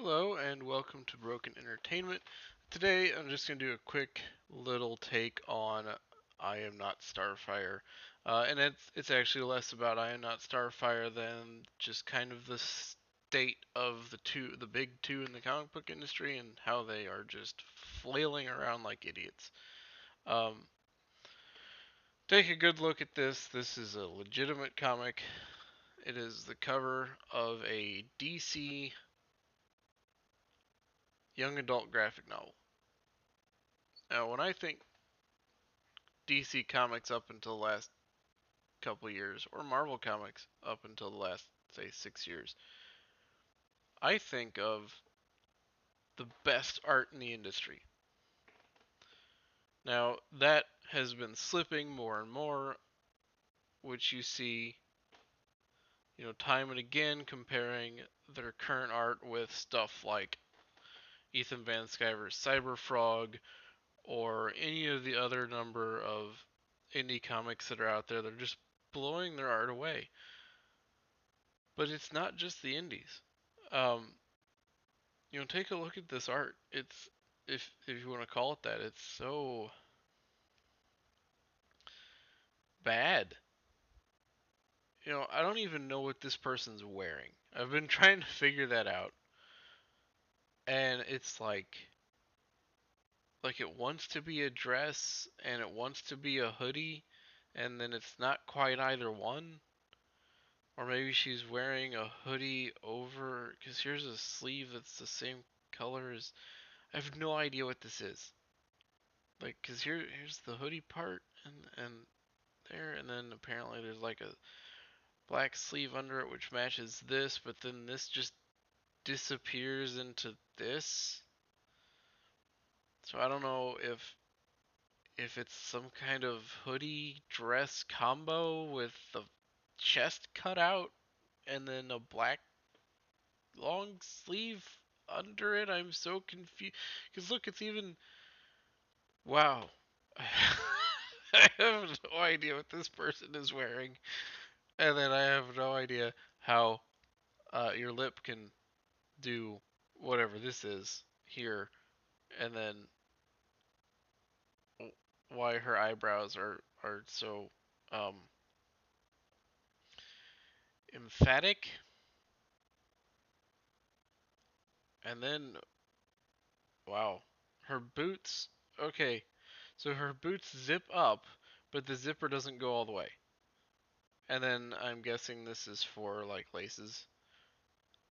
Hello and welcome to Broken Entertainment. Today I'm just going to do a quick little take on I Am Not Starfire. And it's actually less about I Am Not Starfire than just kind of the state of the big two in the comic book industry and how they are just flailing around like idiots. Um, Take a good look at this. This is a legitimate comic. It is the cover of a DC young adult graphic novel. Now, when I think DC Comics up until the last couple years, or Marvel Comics up until the last, say, 6 years, I think of the best art in the industry. Now, that has been slipping more and more, which you see, time and again comparing their current art with stuff like Ethan Van Sciver's Cyberfrog or any of the other number of indie comics that are out there. They're just blowing their art away. But it's not just the indies. Um, take a look at this art. It's if you want to call it that, it's so bad. I don't even know what this person's wearing. I've been trying to figure that out, and it's like it wants to be a dress and it wants to be a hoodie, and then it's not quite either one. Or maybe she's wearing a hoodie over, because here's a sleeve that's the same color as. I have no idea what this is. Like, cause here's the hoodie part, and there, and then apparently there's like a black sleeve under it which matches this, but then this just disappears into this. So I don't know if it's some kind of hoodie dress combo with the chest cut out and then a black long sleeve under it. I'm so confused. Cause look, it's even wow. I have no idea what this person is wearing. And then I have no idea how your lip can do whatever this is here, and then why her eyebrows are so um, emphatic, and then wow, her boots. Okay, so her boots zip up, but the zipper doesn't go all the way. And then I'm guessing this is for like laces.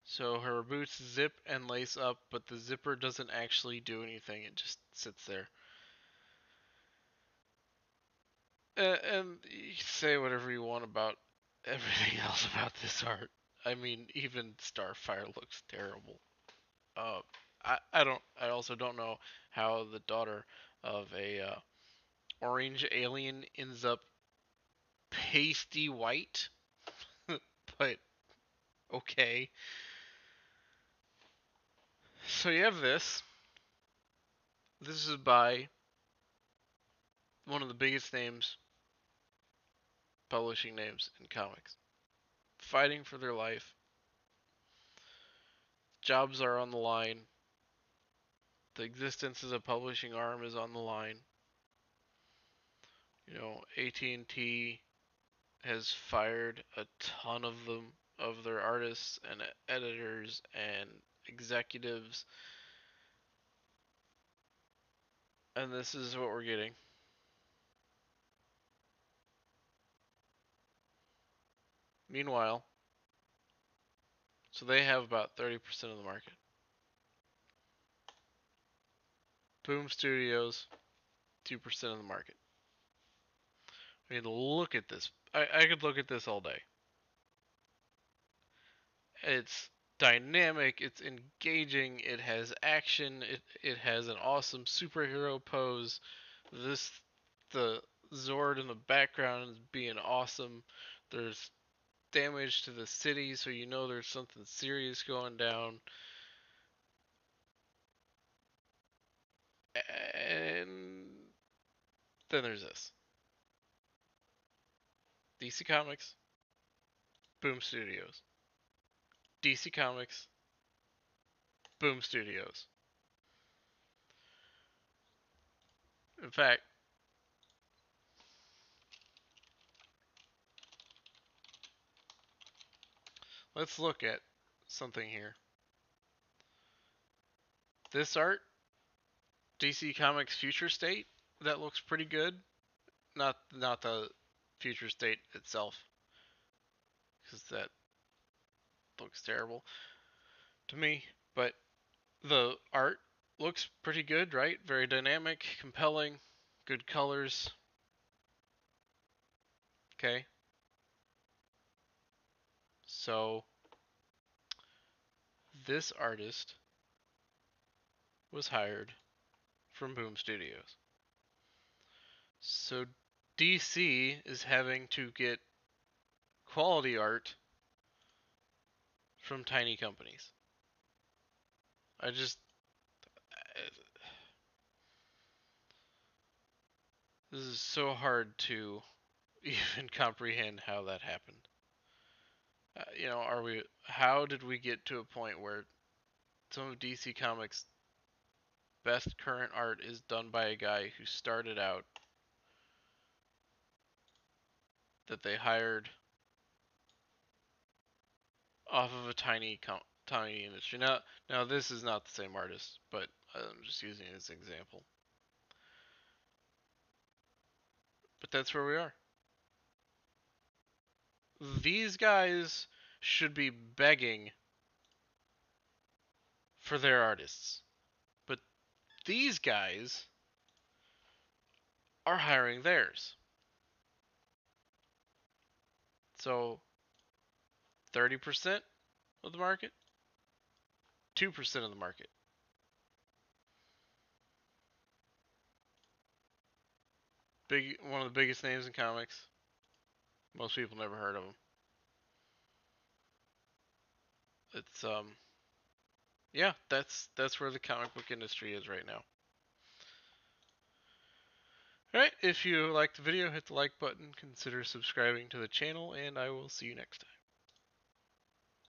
So her boots zip and lace up, but the zipper doesn't actually do anything. It just sits there. And you can say whatever you want about everything else about this art. I mean, even Starfire looks terrible. Uh, I also don't know how the daughter of a orange alien ends up pasty white, but okay. So you have this. This is by one of the biggest names, publishing names in comics, fighting for their life. Jobs are on the line. The existence as a publishing arm is on the line. AT&T has fired a ton of them, of their artists and editors and executives, and this is what we're getting. Meanwhile, so they have about 30% of the market. Boom Studios, 2% of the market. I mean, look at this. I could look at this all day. It's dynamic, it's engaging, it has action, it has an awesome superhero pose. This the Zord in the background is being awesome. There's damage to the city, so you know there's something serious going down. And then there's this. DC Comics, Boom Studios. DC Comics, Boom Studios. In fact, let's look at something here. This art, DC Comics Future State, that looks pretty good. Not the Future State itself, because that looks terrible to me. But the art looks pretty good, right? Very dynamic, compelling, good colors. Okay. So this artist was hired from Boom Studios. So DC is having to get quality art from tiny companies. I just this is so hard to even comprehend how that happened. Are we? How did we get to a point where some of DC Comics' best current art is done by a guy who started out that they hired off of a tiny industry? Now this is not the same artist, but I'm just using it as an example. But that's where we are. These guys should be begging for their artists, but these guys are hiring theirs. So 30% of the market, 2% of the market. One of the biggest names in comics. Most people never heard of him. It's yeah, that's where the comic book industry is right now. Alright, if you liked the video, hit the like button, consider subscribing to the channel, and I will see you next time.